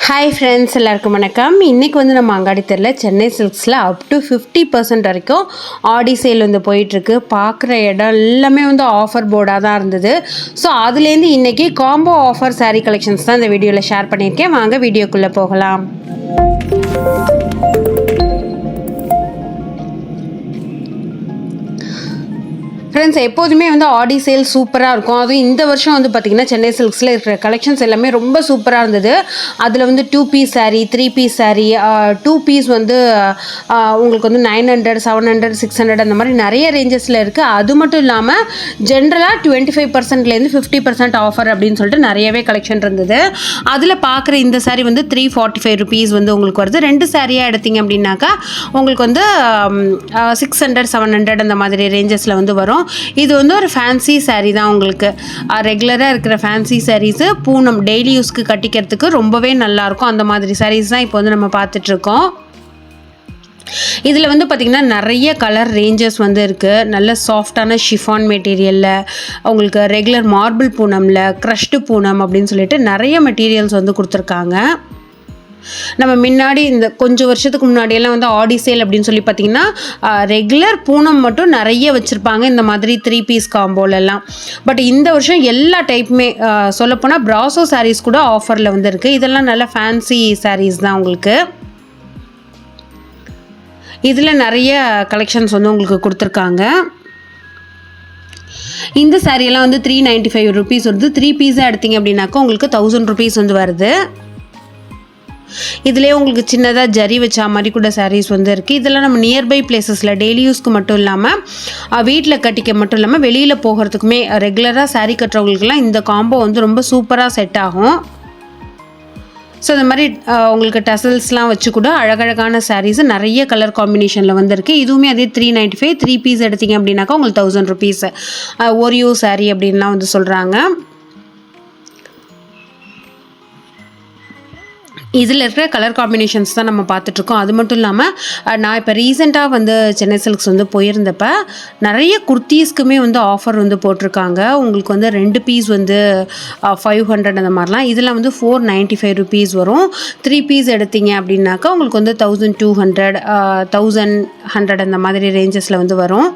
Hi friends, எல்லாருக்கும் வணக்கம். இன்றைக்கி வந்து நம்ம அங்காடி தெருவில் சென்னை சில்க்ஸில் அப் டு 50% வரைக்கும் ஆடி சேல் வந்து போயிட்டுருக்கு. பார்க்குற இடம் எல்லாமே வந்து ஆஃபர் போர்டாக தான் இருந்தது. ஸோ அதுலேருந்து இன்றைக்கி காம்போ ஆஃபர் சாரீ கலெக்ஷன்ஸ் தான் இந்த வீடியோவில் ஷேர் பண்ணியிருக்கேன். வாங்க வீடியோக்குள்ளே போகலாம். ஃப்ரெண்ட்ஸ், எப்போதுமே வந்து ஆடி சேல் சூப்பராக இருக்கும். அதுவும் இந்த வருஷம் வந்து பார்த்திங்கன்னா சென்னை சில்க்ஸில் இருக்கிற கலெக்ஷன்ஸ் எல்லாமே ரொம்ப சூப்பராக இருந்தது. அதில் வந்து 2 piece sari, 3 piece sari, 2 piece வந்து உங்களுக்கு வந்து 900, 700, 600 அந்த மாதிரி நிறைய ரேஞ்சஸில் இருக்குது. அது மட்டும் இல்லாமல் ஜென்ரலாக 25%லேருந்து 50% ஆஃபர் அப்படின்னு சொல்லிட்டு நிறையவே கலெக்ஷன் இருந்தது. அதில் பார்க்குற இந்த சாரீ வந்து 345 ருபீஸ் வந்து உங்களுக்கு வருது. 2 சாரியாக எடுத்திங்க அப்படின்னாக்கா உங்களுக்கு வந்து 600, 700 அந்த மாதிரி ரேஞ்சஸில் வந்து வரும். இது வந்து ஒரு ஃபேன்சி சாரீ தான். உங்களுக்கு ரெகுலராக இருக்கிற ஃபேன்சி சாரீஸு பூனம் டெய்லி யூஸ்க்கு கட்டிக்கிறதுக்கு ரொம்பவே நல்லாயிருக்கும். அந்த மாதிரி சாரீஸ் தான் இப்போ வந்து நம்ம பார்த்துட்ருக்கோம். இதில் வந்து பார்த்திங்கன்னா நிறைய கலர் ரேஞ்சஸ் வந்து இருக்குது. நல்ல சாஃப்டான ஷிஃபான் மெட்டீரியலில், உங்களுக்கு ரெகுலர் மார்பிள் பூனமில், க்ரஷ்டு பூனம் அப்படின்னு சொல்லிட்டு நிறைய மெட்டீரியல்ஸ் வந்து கொடுத்துருக்காங்க. நம்ம முன்னாடி இந்த கொஞ்சம் வருஷத்துக்கு முன்னாடியெல்லாம் வந்து ஆடி சேல் அப்படின்னு சொல்லி பார்த்திங்கன்னா ரெகுலர் பூனம் மட்டும் நிறைய வச்சுருப்பாங்க இந்த மாதிரி 3 பீஸ் காம்போலெல்லாம். பட் இந்த வருஷம் எல்லா டைப்புமே சொல்லப்போனால் பிராசோ சாரீஸ் கூட ஆஃபரில் வந்து இருக்குது. இதெல்லாம் நல்ல ஃபேன்சி சாரீஸ் தான். உங்களுக்கு இதில் நிறைய கலெக்ஷன்ஸ் வந்து உங்களுக்கு கொடுத்துருக்காங்க. இந்த சாரியெல்லாம் வந்து 395 ருபீஸ் வருது. 3 பீஸாக எடுத்திங்க அப்படின்னாக்கா உங்களுக்கு 1000 ருபீஸ் வந்து வருது. இதிலே உங்களுக்கு சின்னதாக ஜரி வச்சா மாதிரி கூட சாரீஸ் வந்து இருக்குது. இதெல்லாம் நம்ம நியர்பை பிளேசஸில் டெய்லி யூஸ்க்கு மட்டும் இல்லாமல் வீட்டில் கட்டிக்க மட்டும் இல்லாமல் வெளியில் போகிறதுக்குமே ரெகுலராக சாரீ கட்டுறவங்களுக்குலாம் இந்த காம்போ வந்து ரொம்ப சூப்பராக செட் ஆகும். ஸோ இந்த மாதிரி உங்களுக்கு டசல்ஸ்லாம் வச்சு கூட அழகழகான சாரீஸ் நிறைய கலர் காம்பினேஷனில் வந்துருக்கு. இதுவுமே அதே 395, 3 பீஸ் எடுத்திங்க அப்படின்னாக்கா உங்களுக்கு 1000 ருபீஸ். ஒரியோ சாரீ அப்படின்லாம் வந்து சொல்கிறாங்க. இதில் இருக்கிற கலர் காம்பினேஷன்ஸ் தான் நம்ம பார்த்துட்ருக்கோம். அது மட்டும் இல்லாமல் நான் இப்போ ரீசெண்டாக வந்து சென்னை சில்க்ஸ் வந்து போயிருந்தப்போ நிறைய குர்த்தீஸ்க்குமே வந்து ஆஃபர் வந்து போட்டிருக்காங்க. உங்களுக்கு வந்து 2 பீஸ் வந்து 500 அந்த மாதிரிலாம். இதெல்லாம் வந்து 495 ருபீஸ் வரும். 3 பீஸ் எடுத்திங்க அப்படின்னாக்கா உங்களுக்கு வந்து 1200, 1100 அந்த மாதிரி ரேஞ்சஸில் வந்து வரும்.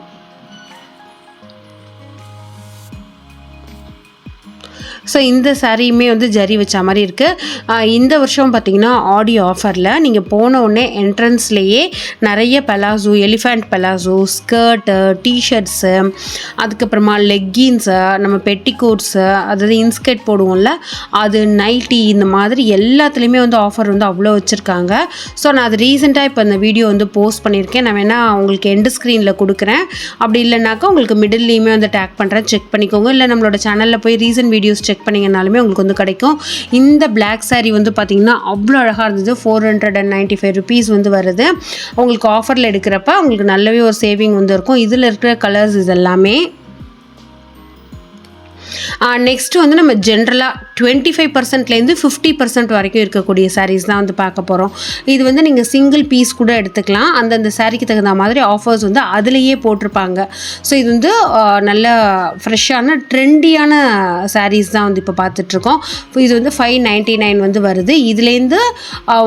ஸோ இந்த சாரியுமே வந்து ஜரி வச்ச மாதிரி இருக்குது. இந்த வருஷம் பார்த்திங்கன்னா ஆடி ஆஃபரில் நீங்கள் போன உடனே என்ட்ரன்ஸ்லேயே நிறைய palazzo, elephant palazzo, skirt, T-shirts, அதுக்கப்புறமா லெக்கின்ஸு, நம்ம பெட்டிகோட்ஸு, அதாவது இன்ஸ்கர்ட் போடுவோம்ல அது, நைட்டி, இந்த மாதிரி எல்லாத்துலேயுமே வந்து ஆஃபர் வந்து அவ்வளோ வச்சுருக்காங்க. ஸோ நான் அது ரீசெண்டாக இப்போ அந்த வீடியோ வந்து போஸ்ட் பண்ணியிருக்கேன். நான் வேணால் உங்களுக்கு எண்டு ஸ்க்ரீனில் கொடுக்குறேன். அப்படி இல்லைனாக்கா உங்களுக்கு மிடில்லையுமே வந்து டேக் பண்ணுறேன், செக் பண்ணிக்கோங்க. இல்லை நம்மளோட சேனலில் போய் ரீசன்ட் வீடியோஸ் செக் பண்ணிங்கனாலுமே உங்களுக்கு வந்து கிடைக்கும். இந்த பிளாக் சாரீ வந்து பார்த்திங்கன்னா அவ்வளோ அழகாக இருந்தது. 495 ருபீஸ் வந்து வருது. உங்களுக்கு ஆஃபரில் எடுக்கிறப்ப உங்களுக்கு நல்லாவே ஒரு சேவிங் வந்து இருக்கும். இதில் இருக்கிற கலர்ஸ் இது எல்லாமே. நெக்ஸ்ட்டு வந்து நம்ம ஜென்ரலாக 25%லேருந்து 50% வரைக்கும் இருக்கக்கூடிய சாரீஸ் தான் வந்து பார்க்க போகிறோம். இது வந்து நீங்கள் சிங்கிள் பீஸ் கூட எடுத்துக்கலாம். அந்தந்த சாரீக்கு தகுந்த மாதிரி ஆஃபர்ஸ் வந்து அதிலேயே போட்டிருப்பாங்க. ஸோ இது வந்து நல்ல ஃப்ரெஷ்ஷான ட்ரெண்டியான சாரீஸ் தான் வந்து இப்போ பார்த்துட்ருக்கோம். இது வந்து 599 வந்து வருது. இதுலேருந்து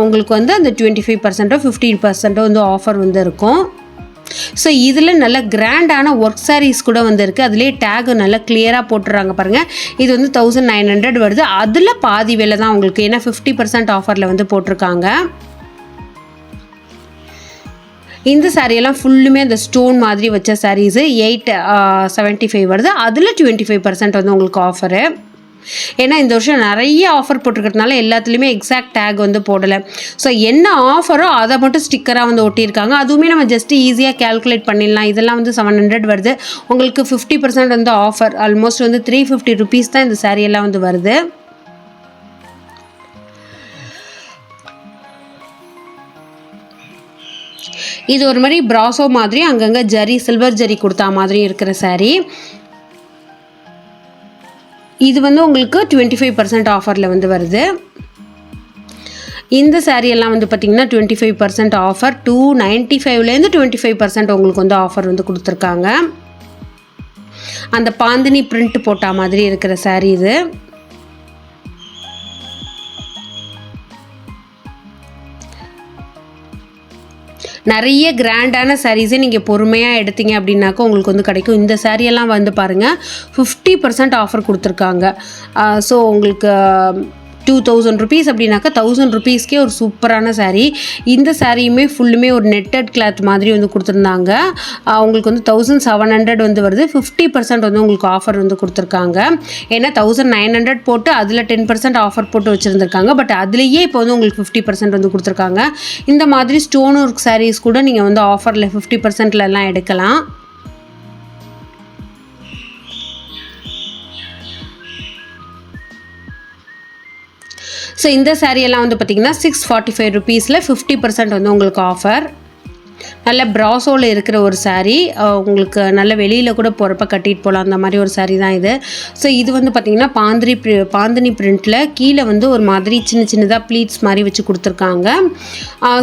உங்களுக்கு வந்து அந்த 25%, 50% வந்து ஆஃபர் வந்து இருக்கும். ஸோ இதில் நல்ல கிராண்டான ஒர்க் சாரீஸ் கூட வந்து இருக்குது. அதிலே டேக் நல்லா கிளியராக போட்டுறாங்க பாருங்கள். இது வந்து 1900 வருது. அதில் பாதி விலை தான் உங்களுக்கு, ஏன்னா 50% ஆஃபரில் வந்து போட்டிருக்காங்க. இந்த சாரியெல்லாம் ஃபுல்லுமே அந்த ஸ்டோன் மாதிரி வச்ச சாரீஸு 875 வருது. அதில் 25% வந்து உங்களுக்கு ஆஃபரு. ஏன்னா இந்த வருஷம் நிறைய ஆஃபர் போட்டிருக்கிறதுனால எல்லாத்துலேயுமே எக்ஸாக்ட் டேக் வந்து போடலை. ஸோ என்ன ஆஃபரோ அதை மட்டும் ஸ்டிக்கராக வந்து ஒட்டியிருக்காங்க. அதுவுமே நம்ம ஜஸ்ட்டு ஈஸியாக கேல்குலேட் பண்ணிடலாம். இதெல்லாம் வந்து 700 வருது. உங்களுக்கு 50% வந்து ஆஃபர் ஆல்மோஸ்ட் வந்து 350 ருபீஸ் தான் இந்த சாரியெல்லாம் வந்து வருது. இது ஒரு மாதிரி பிராசோ மாதிரி அங்கங்கே ஜரி, சில்வர் ஜரி கொடுத்தா மாதிரி இருக்கிற சாரீ. இது வந்து உங்களுக்கு 25% ஆஃபரில் வந்து வருது. இந்த சாரியெல்லாம் வந்து பார்த்திங்கன்னா 25% ஆஃபர், 295லேருந்து 25% உங்களுக்கு வந்து ஆஃபர் வந்து கொடுத்துருக்காங்க. அந்த பாந்தினி பிரிண்ட் போட்ட மாதிரி இருக்கிற சாரீ இது. நிறைய கிராண்டான சாரீஸே நீங்கள் பொறுமையாக எடுத்தீங்க அப்படின்னாக்கா உங்களுக்கு வந்து கிடைக்கும். இந்த சாரியெல்லாம் வந்து பாருங்கள் 50% ஆஃபர் கொடுத்துருக்காங்க. ஸோ உங்களுக்கு 2000 rupees அப்படின்னாக்கா 1000 rupeesக்கே ஒரு சூப்பரான சாரீ. இந்த சாரியுமே ஃபுல்லுமே ஒரு நெட்டட் கிளாத் மாதிரி வந்து கொடுத்துருந்தாங்க. உங்களுக்கு வந்து 1700 வந்து வருது. 50% வந்து உங்களுக்கு ஆஃபர் வந்து கொடுத்துருக்காங்க. ஏன்னா 1900 போட்டு அதில் 10% ஆஃபர் போட்டு வச்சுருந்துருக்காங்க. பட் அதுலேயே இப்போ வந்து உங்களுக்கு 50% வந்து கொடுத்துருக்காங்க. இந்த மாதிரி ஸ்டோன் ஒர்க் சாரீஸ் கூட நீங்கள் வந்து ஆஃபரில் 50%லலாம் எடுக்கலாம். ஸோ இந்த சாரியெல்லாம் வந்து பார்த்திங்கன்னா 645 rupeesல 50% வந்து உங்களுக்கு ஆஃபர். நல்ல ப்ராசோவில் இருக்கிற ஒரு சாரீ, உங்களுக்கு நல்ல வெளியில் கூட போகிறப்ப கட்டிட்டு போகலாம் அந்த மாதிரி ஒரு சாரீ தான் இது. ஸோ இது வந்து பார்த்திங்கன்னா பாந்தினி பிரிண்ட்டில் கீழே வந்து ஒரு மாதிரி சின்னதாக ப்ளீட்ஸ் மாதிரி வச்சு கொடுத்துருக்காங்க.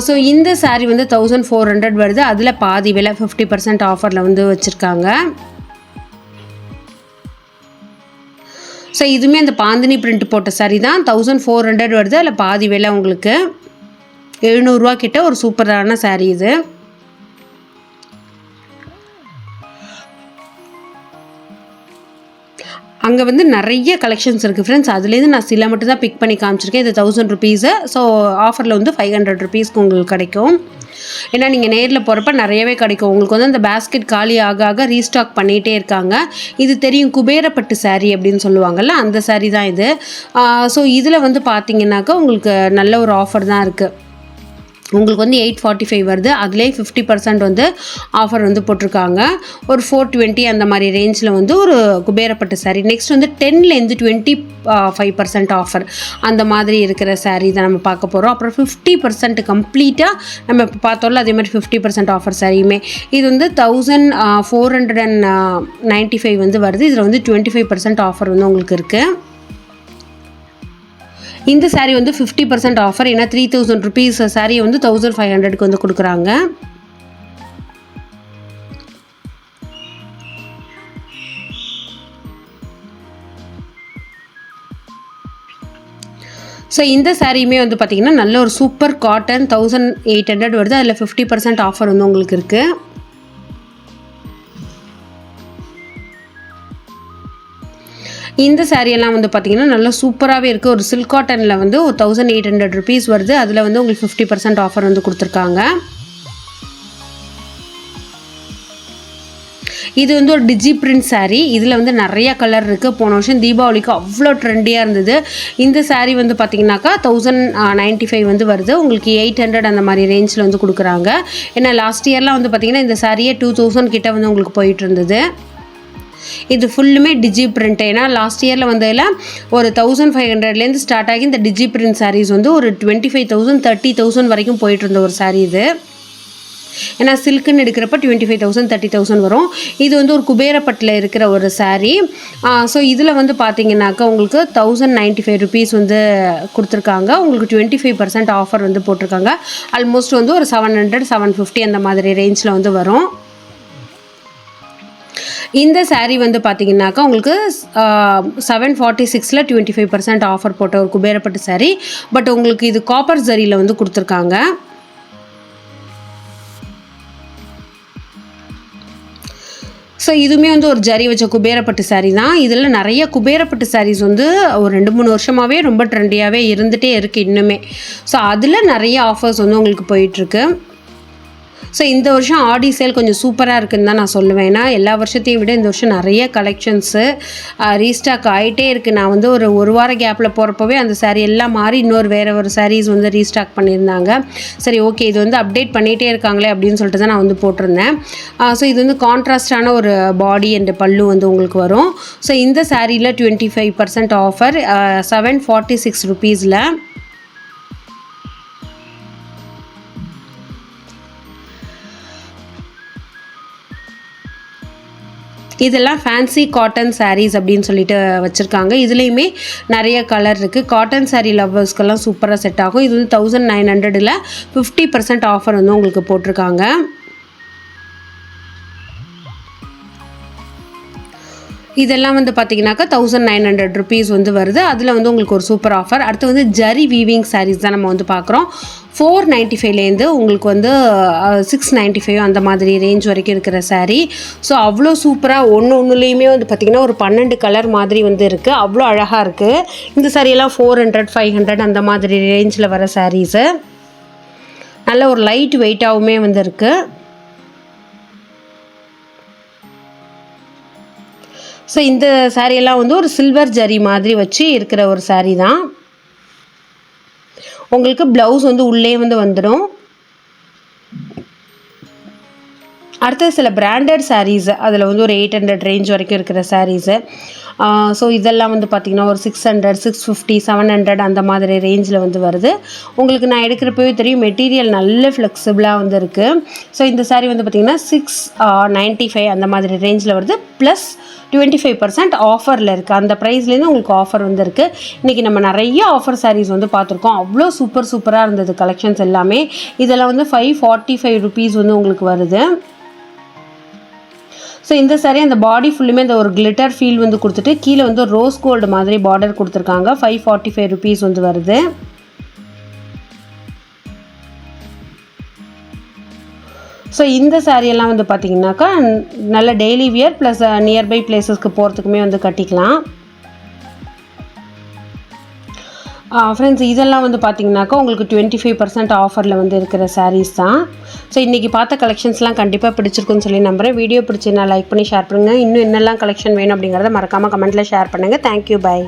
ஸோ இந்த சாரீ வந்து 1400 வருது. அதில் பாதி விலை 50% ஆஃபரில் வந்து வச்சுருக்காங்க. ஸோ இதுவுமே அந்த பாந்தினி பிரிண்ட் போட்ட சாரீ தான். 1400 வருது. அதில் பாதி விலை உங்களுக்கு 700 ரூபா கிட்ட ஒரு சூப்பரான சாரீ இது. அங்கே வந்து நிறைய கலெக்ஷன்ஸ் இருக்குது ஃப்ரெண்ட்ஸ். அதுலேருந்து நான் சில மட்டும் தான் பிக் பண்ணி காமிச்சிருக்கேன். இது 1000 rupees. ஸோ ஆஃபரில் வந்து 500 rupeesக்கு உங்களுக்கு கிடைக்கும். ஏன்னா நீங்கள் நேரில் போகிறப்ப நிறையவே கிடைக்கும். உங்களுக்கு வந்து அந்த பேஸ்கெட் காலி ஆக ரீஸ்டாக் பண்ணிகிட்டே இருக்காங்க. இது தெரியும், குபேரப்பட்டு சாரீ அப்படின்னு சொல்லுவாங்கள்ல, அந்த சாரீ தான் இது. ஸோ இதில் வந்து பார்த்தீங்கன்னாக்கா உங்களுக்கு நல்ல ஒரு ஆஃபர் தான் இருக்குது. உங்களுக்கு வந்து 845 வருது. அதிலே 50% வந்து ஆஃபர் வந்து போட்டிருக்காங்க. ஒரு 420 அந்த மாதிரி ரேஞ்சில் வந்து ஒரு குபேரப்பட்ட சாரீ. நெக்ஸ்ட் வந்து 10லேருந்து 25% ஆஃபர் அந்த மாதிரி இருக்கிற சாரீ தான் நம்ம பார்க்க போகிறோம். அப்புறம் 50% கம்ப்ளீட்டாக நம்ம இப்போ பார்த்தோம்ல அதே மாதிரி 50% ஆஃபர் சாரியுமே. இது வந்து 1495 வந்து வருது. இதில் வந்து 25% ஆஃபர் வந்து உங்களுக்கு இருக்குது. இந்த சாரீ வந்து 50% ஆஃபர். ஏன்னா 3000 rupees சாரியை வந்து 1500க்கு வந்து கொடுக்குறாங்க. ஸோ இந்த சாரியுமே வந்து பார்த்திங்கன்னா நல்ல ஒரு சூப்பர் காட்டன் 1800 வருது. அதில் 50% ஆஃபர் வந்து உங்களுக்கு இருக்குது. இந்த சாரியெல்லாம் வந்து பார்த்திங்கன்னா நல்லா சூப்பராகவே இருக்குது. ஒரு சில்க் காட்டனில் வந்து 1800 rupees வருது. அதில் வந்து உங்களுக்கு 50% ஆஃபர் வந்து கொடுத்துருக்காங்க. இது வந்து ஒரு டிஜி பிரிண்ட் சாரீ. இதில் வந்து நிறைய கலர் இருக்குது. போன வருஷம் தீபாவளிக்கு அவ்வளோ ட்ரெண்டியாக இருந்தது. இந்த சாரீ வந்து பார்த்திங்கனாக்கா 1095 வந்து வருது. உங்களுக்கு 800 அந்த மாதிரி ரேஞ்சில் வந்து கொடுக்குறாங்க. ஏன்னா லாஸ்ட் இயர்லாம் வந்து பார்த்திங்கன்னா இந்த சாரியே 2000 கிட்ட வந்து உங்களுக்கு போயிட்டு இருந்தது. இது ஃபுல்லுமே டிஜி பிரிண்ட். ஏன்னா லாஸ்ட் இயரில் வந்ததில் ஒரு 1500லேருந்து ஸ்டார்ட் ஆகி இந்த டிஜி பிரிண்ட் சாரீஸ் வந்து ஒரு 25,000 30,000 வரைக்கும் போயிட்டு இருந்த ஒரு சாரீ இது. ஏன்னா சில்க்குன்னு எடுக்கிறப்ப 25,000 30,000 வரும். இது வந்து ஒரு குபேரப்பட்டில் இருக்கிற ஒரு சாரீ. ஸோ இதில் வந்து பார்த்தீங்கன்னாக்கா உங்களுக்கு 1095 rupees வந்து கொடுத்துருக்காங்க. உங்களுக்கு 25% ஆஃபர் வந்து போட்டிருக்காங்க. ஆல்மோஸ்ட் வந்து ஒரு 700 750 அந்த மாதிரி ரேஞ்சில் வந்து வரும். இந்த சாரீ வந்து பார்த்தீங்கன்னாக்கா உங்களுக்கு 746ல் 25% ஆஃபர் போட்ட ஒரு குபேரப்பட்டு சாரீ. பட் உங்களுக்கு இது காப்பர் ஜரியில் வந்து கொடுத்துருக்காங்க. ஸோ இதுவுமே வந்து ஒரு ஜரி வச்ச குபேரப்பட்டு சாரீ தான். இதில் நிறைய குபேரப்பட்டு சாரீஸ் வந்து ஒரு 2-3 வருஷமாகவே ரொம்ப ட்ரெண்டியாகவே இருந்துகிட்டே இருக்குது இன்னுமே. ஸோ அதில் நிறைய ஆஃபர்ஸ் வந்து உங்களுக்கு போயிட்டுருக்கு. ஸோ இந்த வருஷம் ஆடி சேல் கொஞ்சம் சூப்பராக இருக்குதுன்னு தான் நான் சொல்லுவேன். ஏன்னா எல்லா வருஷத்தையும் விட இந்த வருஷம் நிறைய கலெக்ஷன்ஸு ரீஸ்டாக் ஆகிட்டே இருக்குது. நான் வந்து ஒரு வார கேப்பில் போகிறப்பவே அந்த சாரீ எல்லாம் மாறி வேறு ஒரு சாரீஸ் வந்து ரீஸ்டாக் பண்ணியிருந்தாங்க. சரி ஓகே, இது வந்து அப்டேட் பண்ணிகிட்டே இருக்காங்களே அப்படின்னு சொல்லிட்டு தான் நான் வந்து போட்டிருந்தேன். ஸோ இது வந்து கான்ட்ராஸ்டான ஒரு பாடி அண்ட் பல்லு வந்து உங்களுக்கு வரும். ஸோ இந்த சாரியில் 25% ஆஃபர் 746 rupeesல. இதெல்லாம் ஃபேன்சி காட்டன் சாரீஸ் அப்படின்னு சொல்லிட்டு வச்சுருக்காங்க. இதுலேயுமே நிறைய கலர் இருக்குது. காட்டன் சாரீ லவ்வர்ஸ்க்கெல்லாம் சூப்பராக செட் ஆகும். இது வந்து 1900ல் 50% ஆஃபர் வந்து உங்களுக்கு போட்டிருக்காங்க. இதெல்லாம் வந்து பார்த்திங்கனாக்கா 1900 rupees வந்து வருது. அதில் வந்து உங்களுக்கு ஒரு சூப்பர் ஆஃபர். அடுத்து வந்து ஜரி வீவிங் சாரீஸ் தான் நம்ம வந்து பார்க்குறோம். 495லேருந்து உங்களுக்கு வந்து 695 அந்த மாதிரி ரேஞ்ச் வரைக்கும் இருக்கிற saree. ஸோ அவ்வளோ சூப்பராக ஒன்றுலேயுமே வந்து பார்த்திங்கன்னா ஒரு 12 கலர் மாதிரி வந்து இருக்குது. அவ்வளோ அழகாக இருக்குது. இந்த சாரியெல்லாம் 400 500 அந்த மாதிரி ரேஞ்சில் வர சாரீஸு. நல்ல ஒரு லைட் வெயிட்டாகவுமே வந்து இருக்குது. ஸோ இந்த சாரியெல்லாம் வந்து ஒரு சில்வர் ஜரி மாதிரி வச்சு இருக்கிற ஒரு saree தான். உங்களுக்கு ப்ளவுஸ் வந்து உள்ளே வந்து வந்துடும். அடுத்தது சில பிராண்டட் sarees, அதில் வந்து ஒரு 800 ரேஞ்ச் வரைக்கும் இருக்கிற சாரீஸு. ஸோ இதெல்லாம் வந்து பார்த்திங்கன்னா ஒரு 600 650 700 அந்த மாதிரி ரேஞ்சில் வந்து வருது. உங்களுக்கு நான் எடுக்கிறப்பவே தெரியும் மெட்டீரியல் நல்ல ஃப்ளெக்சிபிளாக வந்து இருக்குது. ஸோ இந்த saree வந்து பார்த்திங்கன்னா 695 அந்த மாதிரி ரேஞ்சில் வருது. ப்ளஸ் 25% ஆஃபரில் இருக்குது. அந்த ப்ரைஸ்லேருந்து உங்களுக்கு ஆஃபர் வந்து இருக்குது. இன்றைக்கி நம்ம நிறைய ஆஃபர் sarees வந்து பார்த்துருக்கோம். அவ்வளோ சூப்பராக இருந்தது கலெக்ஷன்ஸ் எல்லாமே. இதெல்லாம் வந்து 545 rupees வந்து உங்களுக்கு வருது. ஸோ இந்த saree அந்த பாடி ஃபுல்லுமே அந்த ஒரு கிளிட்டர் ஃபீல் வந்து கொடுத்துட்டு கீழே வந்து ரோஸ் கோல்டு மாதிரி பார்டர் கொடுத்துருக்காங்க. 545 rupees வந்து வருது. ஸோ இந்த சாரியெல்லாம் வந்து பார்த்திங்கனாக்கா நல்ல டெய்லி வியர் ப்ளஸ் நியர்பை பிளேஸஸ்க்கு போகிறதுக்குமே வந்து கட்டிக்கலாம். ஃப்ரெண்ட்ஸ் இதெல்லாம் வந்து பார்த்திங்கனாக்கா உங்களுக்கு 25% ஆஃபரில் வந்து இருக்கிற சாரீஸ் தான். ஸோ இன்றைக்கி பார்த்த கலெக்ஷன்ஸ்லாம் கண்டிப்பாக பிடிச்சிருக்குன்னு சொல்லி நம்புகிறேன். வீடியோ பிடிச்சிருந்தா லைக் பண்ணி ஷேர் பண்ணுங்கள். இன்னும் என்னெல்லாம் கலெக்ஷன் வேணும் அப்படிங்கிறத மறக்காமல் கமெண்ட்டில் ஷேர் பண்ணுங்கள். Thank you, by.